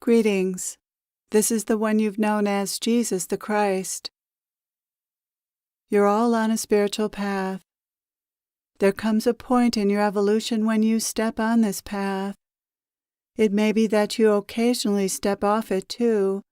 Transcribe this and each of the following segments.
Greetings. This is the one you've known as Jesus the Christ. You're all on a spiritual path. There comes a point in your evolution when you step on this path. It may be that you occasionally step off it too,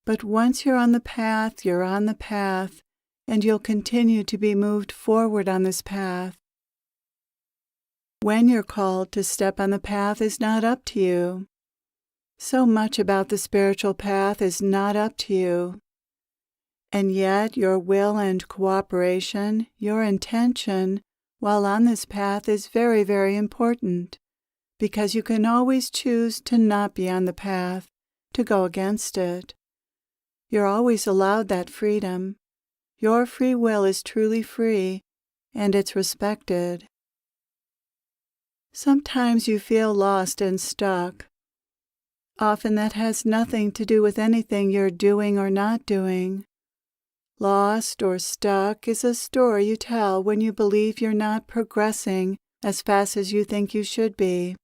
but once you're on the path, you're on the path, and you'll continue to be moved forward on this path. When you're called to step on the path is not up to you. So much about the spiritual path is not up to you. And yet your will and cooperation, your intention, while on this path is very, very important, because you can always choose to not be on the path, to go against it. You're always allowed that freedom. Your free will is truly free, and it's respected. Sometimes you feel lost and stuck. Often that has nothing to do with anything you're doing or not doing. Lost or stuck is a story you tell when you believe you're not progressing as fast as you think you should be.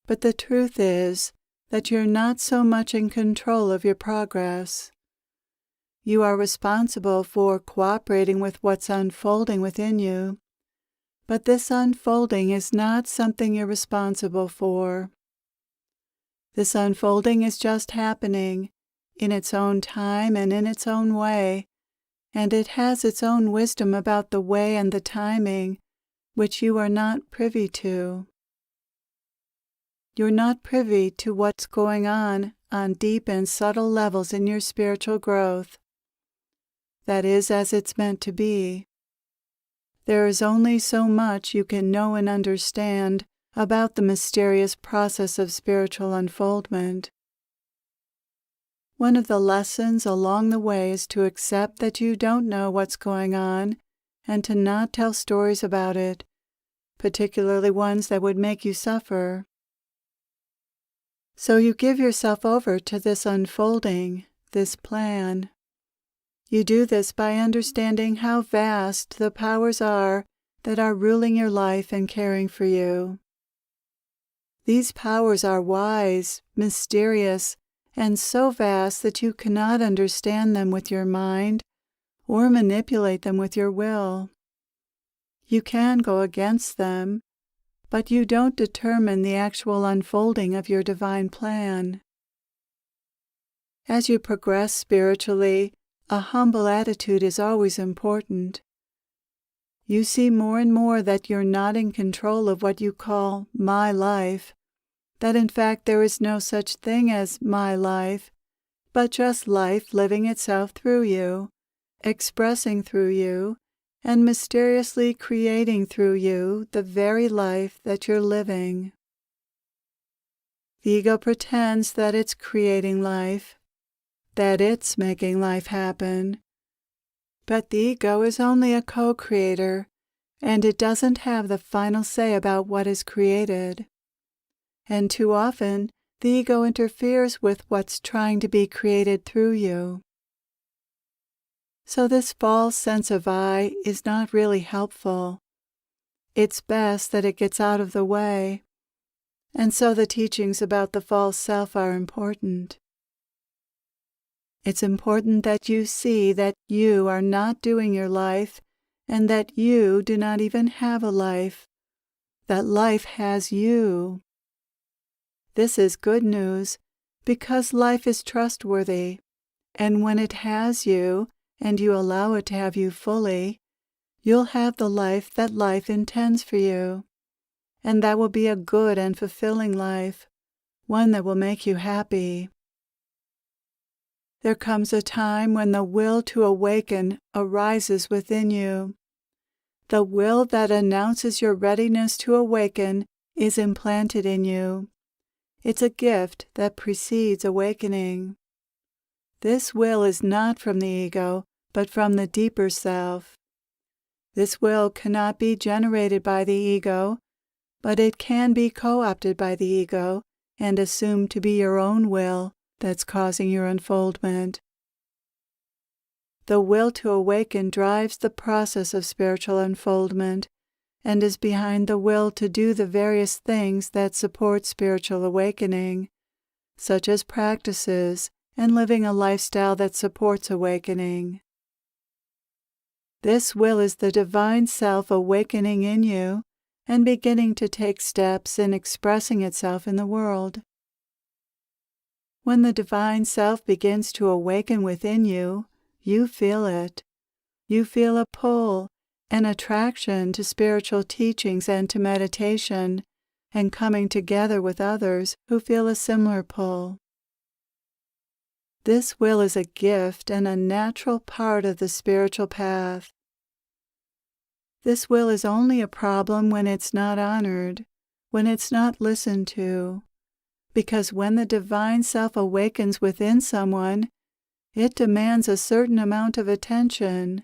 But the truth is that you're not so much in control of your progress. You are responsible for cooperating with what's unfolding within you, but this unfolding is not something you're responsible for. This unfolding is just happening in its own time and in its own way, and it has its own wisdom about the way and the timing, which you are not privy to. You're not privy to what's going on deep and subtle levels in your spiritual growth. That is as it's meant to be. There is only so much you can know and understand about the mysterious process of spiritual unfoldment. One of the lessons along the way is to accept that you don't know what's going on and to not tell stories about it, particularly ones that would make you suffer. So you give yourself over to this unfolding, this plan. You do this by understanding how vast the powers are that are ruling your life and caring for you. These powers are wise, mysterious, and so vast that you cannot understand them with your mind or manipulate them with your will. You can go against them, but you don't determine the actual unfolding of your divine plan. As you progress spiritually, a humble attitude is always important. You see more and more that you're not in control of what you call my life, that in fact there is no such thing as my life, but just life living itself through you, expressing through you, and mysteriously creating through you the very life that you're living. The ego pretends that it's creating life, that it's making life happen. But the ego is only a co-creator, and it doesn't have the final say about what is created. And too often, the ego interferes with what's trying to be created through you. So this false sense of I is not really helpful. It's best that it gets out of the way. And so the teachings about the false self are important. It's important that you see that you are not doing your life and that you do not even have a life, that life has you. This is good news because life is trustworthy, and when it has you and you allow it to have you fully, you'll have the life that life intends for you, and that will be a good and fulfilling life, one that will make you happy. There comes a time when the will to awaken arises within you. The will that announces your readiness to awaken is implanted in you. It's a gift that precedes awakening. This will is not from the ego, but from the deeper self. This will cannot be generated by the ego, but it can be co-opted by the ego and assumed to be your own will that's causing your unfoldment. The will to awaken drives the process of spiritual unfoldment and is behind the will to do the various things that support spiritual awakening, such as practices and living a lifestyle that supports awakening. This will is the divine self awakening in you and beginning to take steps in expressing itself in the world. When the divine self begins to awaken within you, you feel it. You feel a pull, an attraction to spiritual teachings and to meditation, and coming together with others who feel a similar pull. This will is a gift and a natural part of the spiritual path. This will is only a problem when it's not honored, when it's not listened to, because when the divine self awakens within someone, it demands a certain amount of attention.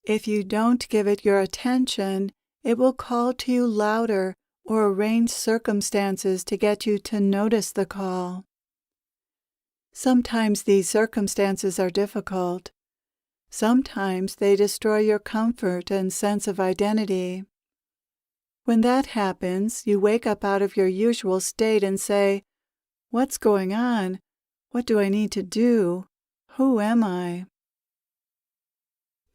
If you don't give it your attention, it will call to you louder or arrange circumstances to get you to notice the call. Sometimes these circumstances are difficult. Sometimes they destroy your comfort and sense of identity. When that happens, you wake up out of your usual state and say, "What's going on? What do I need to do? Who am I?"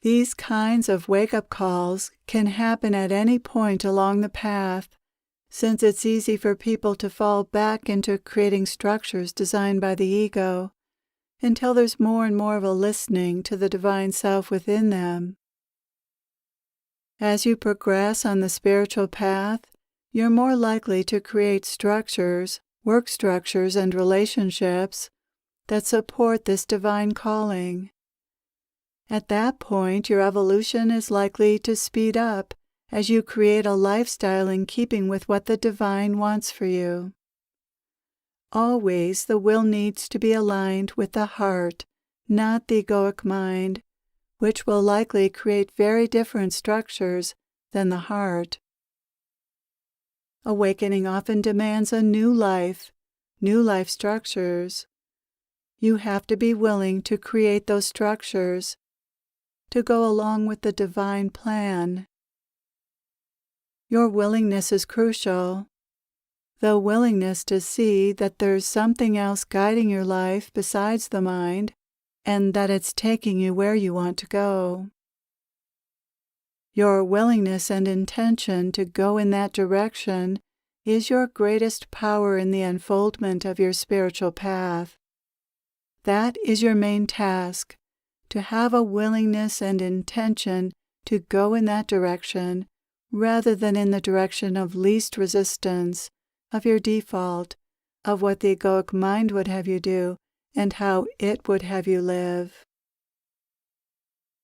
These kinds of wake-up calls can happen at any point along the path, since it's easy for people to fall back into creating structures designed by the ego, until there's more and more of a listening to the divine self within them. As you progress on the spiritual path, you're more likely to create structures, work structures, and relationships that support this divine calling. At that point, your evolution is likely to speed up as you create a lifestyle in keeping with what the divine wants for you. Always the will needs to be aligned with the heart, not the egoic mind, which will likely create very different structures than the heart. Awakening often demands a new life structures. You have to be willing to create those structures, to go along with the divine plan. Your willingness is crucial. The willingness to see that there's something else guiding your life besides the mind, and that it's taking you where you want to go. Your willingness and intention to go in that direction is your greatest power in the unfoldment of your spiritual path. That is your main task, to have a willingness and intention to go in that direction rather than in the direction of least resistance, of your default, of what the egoic mind would have you do and how it would have you live.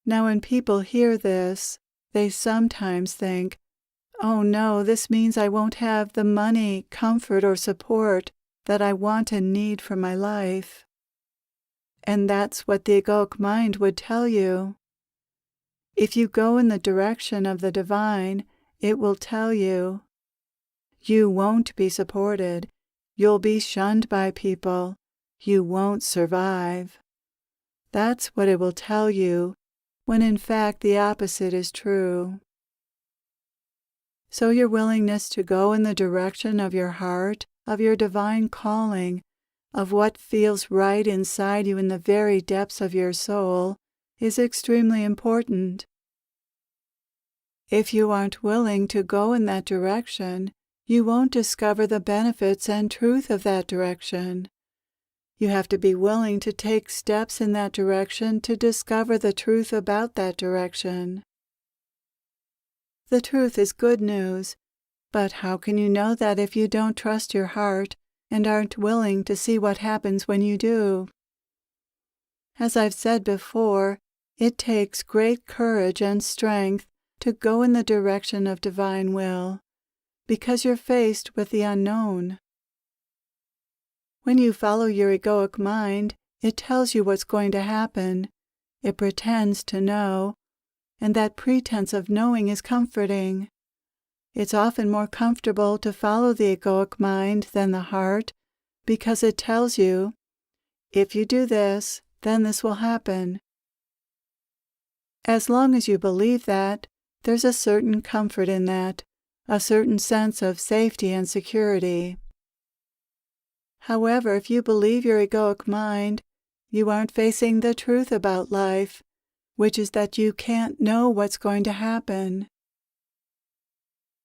Now when people hear this, they sometimes think, "Oh no, this means I won't have the money, comfort, or support that I want and need for my life." And that's what the egoic mind would tell you. If you go in the direction of the divine, it will tell you, you won't be supported, you'll be shunned by people, you won't survive. That's what it will tell you, when in fact the opposite is true. So your willingness to go in the direction of your heart, of your divine calling, of what feels right inside you in the very depths of your soul, is extremely important. If you aren't willing to go in that direction, you won't discover the benefits and truth of that direction. You have to be willing to take steps in that direction to discover the truth about that direction. The truth is good news, but how can you know that if you don't trust your heart and aren't willing to see what happens when you do? As I've said before, it takes great courage and strength to go in the direction of divine will, because you're faced with the unknown. When you follow your egoic mind, it tells you what's going to happen. It pretends to know, and that pretense of knowing is comforting. It's often more comfortable to follow the egoic mind than the heart, because it tells you, if you do this, then this will happen. As long as you believe that, there's a certain comfort in that, a certain sense of safety and security. However, if you believe your egoic mind, you aren't facing the truth about life, which is that you can't know what's going to happen.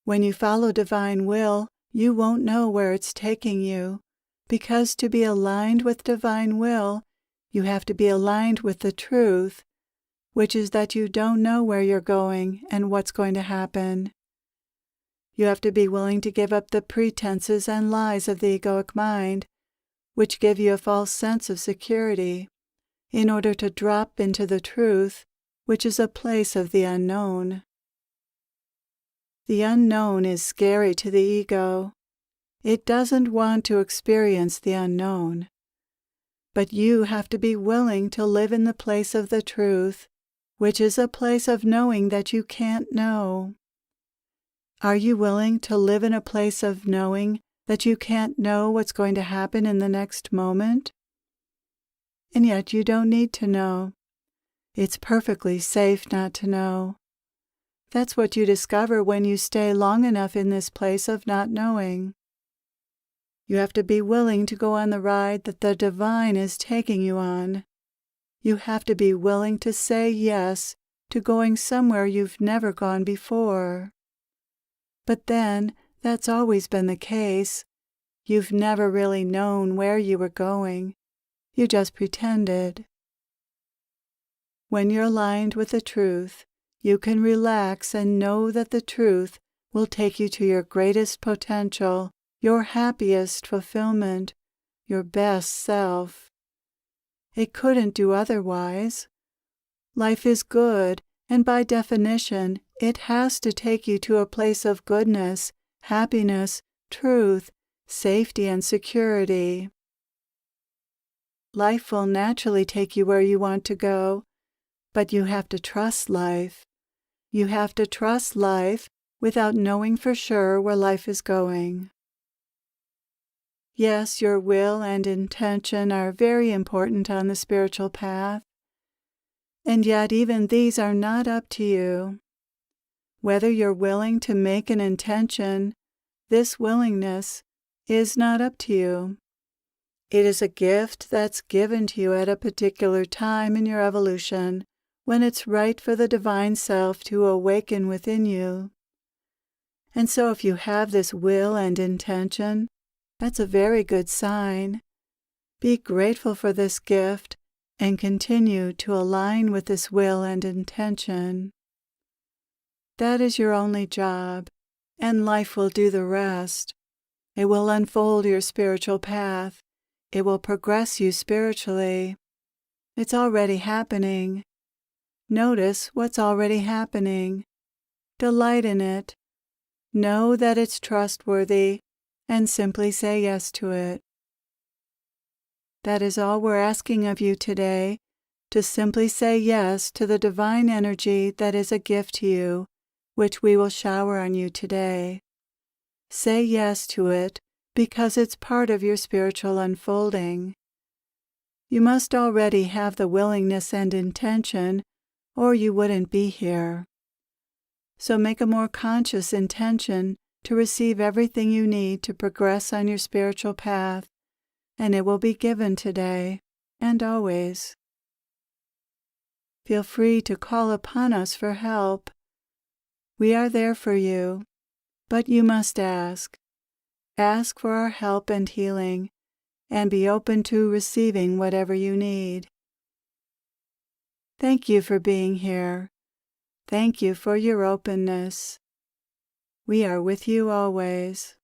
When you follow divine will, you won't know where it's taking you, because to be aligned with divine will, you have to be aligned with the truth, which is that you don't know where you're going and what's going to happen. You have to be willing to give up the pretenses and lies of the egoic mind, which give you a false sense of security, in order to drop into the truth, which is a place of the unknown. The unknown is scary to the ego. It doesn't want to experience the unknown. But you have to be willing to live in the place of the truth, which is a place of knowing that you can't know. Are you willing to live in a place of knowing that you can't know what's going to happen in the next moment? And yet you don't need to know. It's perfectly safe not to know. That's what you discover when you stay long enough in this place of not knowing. You have to be willing to go on the ride that the divine is taking you on. You have to be willing to say yes to going somewhere you've never gone before. But then, that's always been the case. You've never really known where you were going. You just pretended. When you're aligned with the truth, you can relax and know that the truth will take you to your greatest potential, your happiest fulfillment, your best self. It couldn't do otherwise. Life is good, and by definition, it has to take you to a place of goodness, happiness, truth, safety, and security. Life will naturally take you where you want to go, but you have to trust life. You have to trust life without knowing for sure where life is going. Yes, your will and intention are very important on the spiritual path, and yet even these are not up to you. Whether you're willing to make an intention, this willingness is not up to you. It is a gift that's given to you at a particular time in your evolution, when it's right for the divine self to awaken within you. And so if you have this will and intention, that's a very good sign. Be grateful for this gift and continue to align with this will and intention. That is your only job, and life will do the rest. It will unfold your spiritual path. It will progress you spiritually. It's already happening. Notice what's already happening. Delight in it. Know that it's trustworthy, and simply say yes to it. That is all we're asking of you today, to simply say yes to the divine energy that is a gift to you, which we will shower on you today. Say yes to it, because it's part of your spiritual unfolding. You must already have the willingness and intention, or you wouldn't be here. So make a more conscious intention to receive everything you need to progress on your spiritual path, and it will be given today and always. Feel free to call upon us for help. We are there for you, but you must ask. Ask for our help and healing, and be open to receiving whatever you need. Thank you for being here. Thank you for your openness. We are with you always.